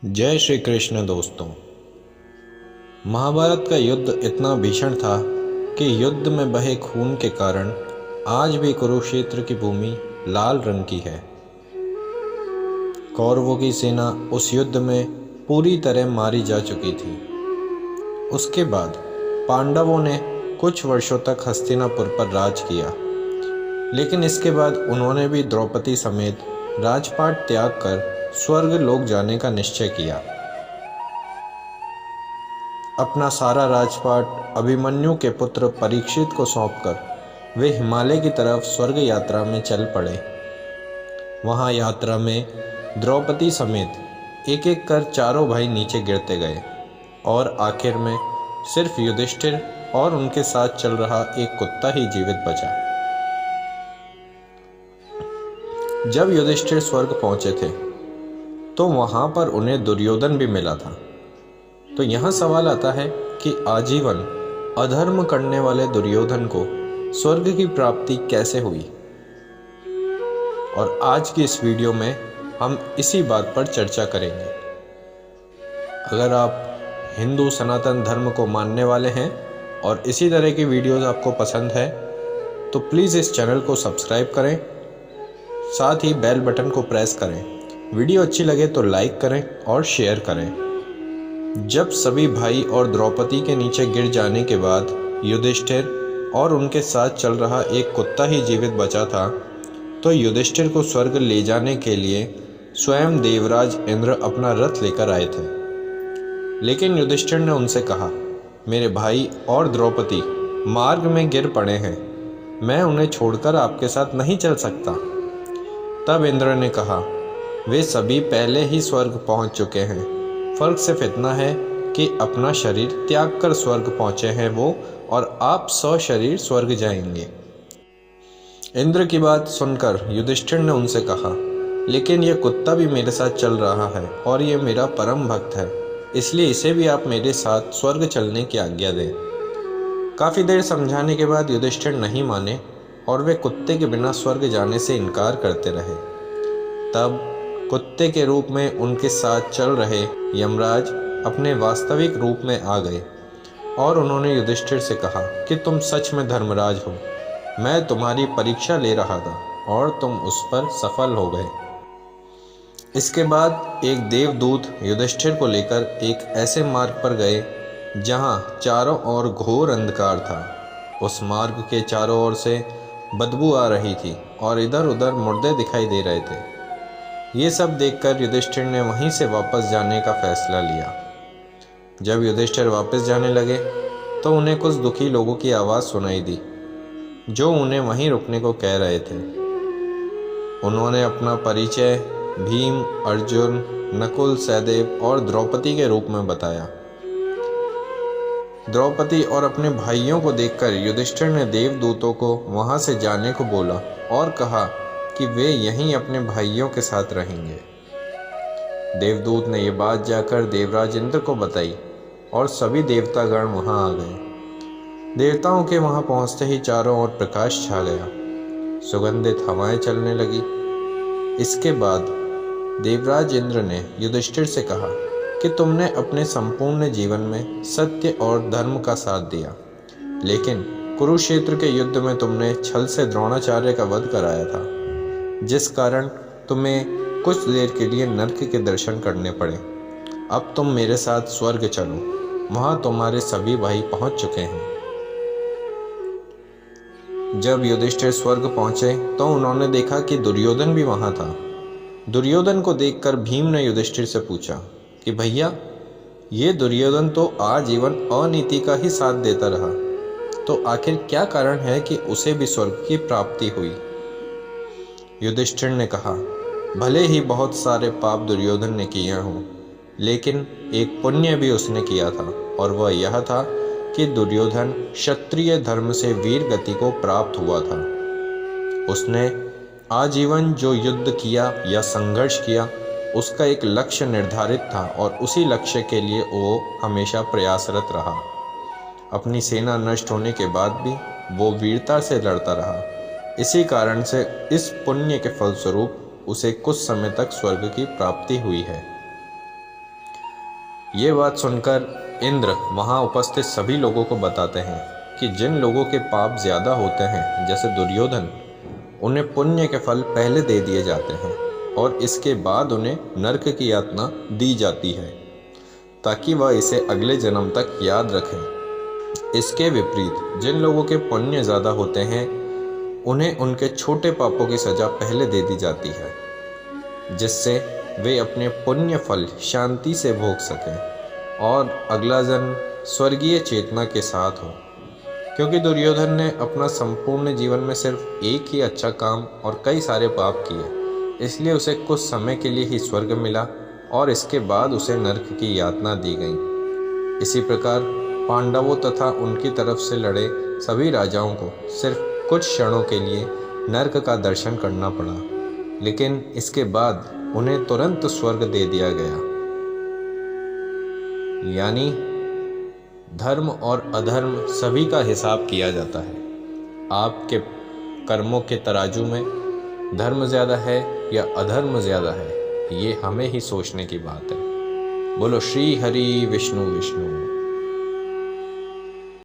जय श्री कृष्ण दोस्तों। महाभारत का युद्ध इतना भीषण था कि युद्ध में बहे खून के कारण आज भी कुरुक्षेत्र की भूमि लाल रंग की है। कौरवों की सेना उस युद्ध में पूरी तरह मारी जा चुकी थी। उसके बाद पांडवों ने कुछ वर्षों तक हस्तिनापुर पर राज किया, लेकिन इसके बाद उन्होंने भी द्रौपदी समेत राजपाट त्याग कर स्वर्ग लोक जाने का निश्चय किया। अपना सारा राजपाट अभिमन्यु के पुत्र परीक्षित को सौंपकर वे हिमालय की तरफ स्वर्ग यात्रा में चल पड़े। वहां यात्रा में द्रौपदी समेत एक एक कर चारों भाई नीचे गिरते गए और आखिर में सिर्फ युधिष्ठिर और उनके साथ चल रहा एक कुत्ता ही जीवित बचा। जब युधिष्ठिर स्वर्ग पहुंचे थे तो वहां पर उन्हें दुर्योधन भी मिला था। तो यहां सवाल आता है कि आजीवन अधर्म करने वाले दुर्योधन को स्वर्ग की प्राप्ति कैसे हुई। और आज की इस वीडियो में हम इसी बात पर चर्चा करेंगे। अगर आप हिंदू सनातन धर्म को मानने वाले हैं और इसी तरह की वीडियोस आपको पसंद है तो प्लीज़ इस चैनल को सब्सक्राइब करें, साथ ही बेल बटन को प्रेस करें। वीडियो अच्छी लगे तो लाइक करें और शेयर करें। जब सभी भाई और द्रौपदी के नीचे गिर जाने के बाद युधिष्ठिर और उनके साथ चल रहा एक कुत्ता ही जीवित बचा था, तो युधिष्ठिर को स्वर्ग ले जाने के लिए स्वयं देवराज इंद्र अपना रथ लेकर आए थे। लेकिन युधिष्ठिर ने उनसे कहा, मेरे भाई और द्रौपदी मार्ग में गिर पड़े हैं, मैं उन्हें छोड़कर आपके साथ नहीं चल सकता। तब इंद्र ने कहा, वे सभी पहले ही स्वर्ग पहुंच चुके हैं, फर्क सिर्फ इतना है कि अपना शरीर त्याग कर स्वर्ग पहुंचे हैं वो, और आप सशरीर स्वर्ग जाएंगे। इंद्र की बात सुनकर युधिष्ठिर ने उनसे कहा, लेकिन यह कुत्ता भी मेरे साथ चल रहा है और ये मेरा परम भक्त है, इसलिए इसे भी आप मेरे साथ स्वर्ग चलने की आज्ञा दें। काफ़ी देर समझाने के बाद युधिष्ठिर नहीं माने और वे कुत्ते के बिना स्वर्ग जाने से इनकार करते रहे। तब कुत्ते के रूप में उनके साथ चल रहे यमराज अपने वास्तविक रूप में आ गए और उन्होंने युधिष्ठिर से कहा कि तुम सच में धर्मराज हो। मैं तुम्हारी परीक्षा ले रहा था और तुम उस पर सफल हो गए। इसके बाद एक देवदूत युधिष्ठिर को लेकर एक ऐसे मार्ग पर गए जहां चारों ओर घोर अंधकार था। उस मार्ग के चारों ओर से बदबू आ रही थी और इधर उधर मुर्दे दिखाई दे रहे थे। ये सब देखकर युधिष्ठिर ने वहीं से वापस जाने का फैसला लिया। जब युधिष्ठिर वापस जाने लगे तो उन्हें कुछ दुखी लोगों की आवाज़ सुनाई दी जो उन्हें वहीं रुकने को कह रहे थे। उन्होंने अपना परिचय भीम, अर्जुन, नकुल, सहदेव और द्रौपदी के रूप में बताया। द्रौपदी और अपने भाइयों को देखकर युधिष्ठिर ने देवदूतों को वहां से जाने को बोला और कहा कि वे यहीं अपने भाइयों के साथ रहेंगे। देवदूत ने यह बात जाकर देवराज इंद्र को बताई और सभी देवतागण वहां आ गए। देवताओं के वहां पहुंचते ही चारों ओर प्रकाश छा गया, सुगंधित हवाएं चलने लगी। इसके बाद देवराज इंद्र ने युधिष्ठिर से कहा कि तुमने अपने संपूर्ण जीवन में सत्य और धर्म का साथ दिया, लेकिन कुरुक्षेत्र के युद्ध में तुमने छल से द्रोणाचार्य का वध कराया था, जिस कारण तुम्हें कुछ देर के लिए नरक के दर्शन करने पड़े। अब तुम मेरे साथ स्वर्ग चलो, वहां तुम्हारे सभी भाई पहुंच चुके हैं। जब युधिष्ठिर स्वर्ग पहुंचे तो उन्होंने देखा कि दुर्योधन भी वहां था। दुर्योधन को देखकर भीम ने युधिष्ठिर से पूछा कि भैया, ये दुर्योधन तो आजीवन अनीति का ही साथ देता रहा, तो आखिर क्या कारण है कि उसे भी स्वर्ग की प्राप्ति हुई। युधिष्ठिर ने कहा, भले ही बहुत सारे पाप दुर्योधन ने किए हों, लेकिन एक पुण्य भी उसने किया था, और वह यह था कि दुर्योधन क्षत्रिय धर्म से वीर गति को प्राप्त हुआ था। उसने आजीवन जो युद्ध किया या संघर्ष किया, उसका एक लक्ष्य निर्धारित था और उसी लक्ष्य के लिए वो हमेशा प्रयासरत रहा। अपनी सेना नष्ट होने के बाद भी वो वीरता से लड़ता रहा। इसी कारण से इस पुण्य के फलस्वरूप उसे कुछ समय तक स्वर्ग की प्राप्ति हुई है। ये बात सुनकर इंद्र वहाँ उपस्थित सभी लोगों को बताते हैं कि जिन लोगों के पाप ज़्यादा होते हैं जैसे दुर्योधन, उन्हें पुण्य के फल पहले दे दिए जाते हैं और इसके बाद उन्हें नरक की यातना दी जाती है ताकि वह इसे अगले जन्म तक याद रखें। इसके विपरीत जिन लोगों के पुण्य ज़्यादा होते हैं उन्हें उनके छोटे पापों की सज़ा पहले दे दी जाती है, जिससे वे अपने पुण्य फल शांति से भोग सकें और अगला जन्म स्वर्गीय चेतना के साथ हो। क्योंकि दुर्योधन ने अपना संपूर्ण जीवन में सिर्फ एक ही अच्छा काम और कई सारे पाप किए, इसलिए उसे कुछ समय के लिए ही स्वर्ग मिला और इसके बाद उसे नरक की यातना दी गई। इसी प्रकार पांडवों तथा उनकी तरफ से लड़े सभी राजाओं को सिर्फ कुछ क्षणों के लिए नरक का दर्शन करना पड़ा, लेकिन इसके बाद उन्हें तुरंत स्वर्ग दे दिया गया। यानी धर्म और अधर्म सभी का हिसाब किया जाता है। आपके कर्मों के तराजू में धर्म ज़्यादा है या अधर्म ज़्यादा है, ये हमें ही सोचने की बात है। बोलो श्री हरि विष्णु विष्णु।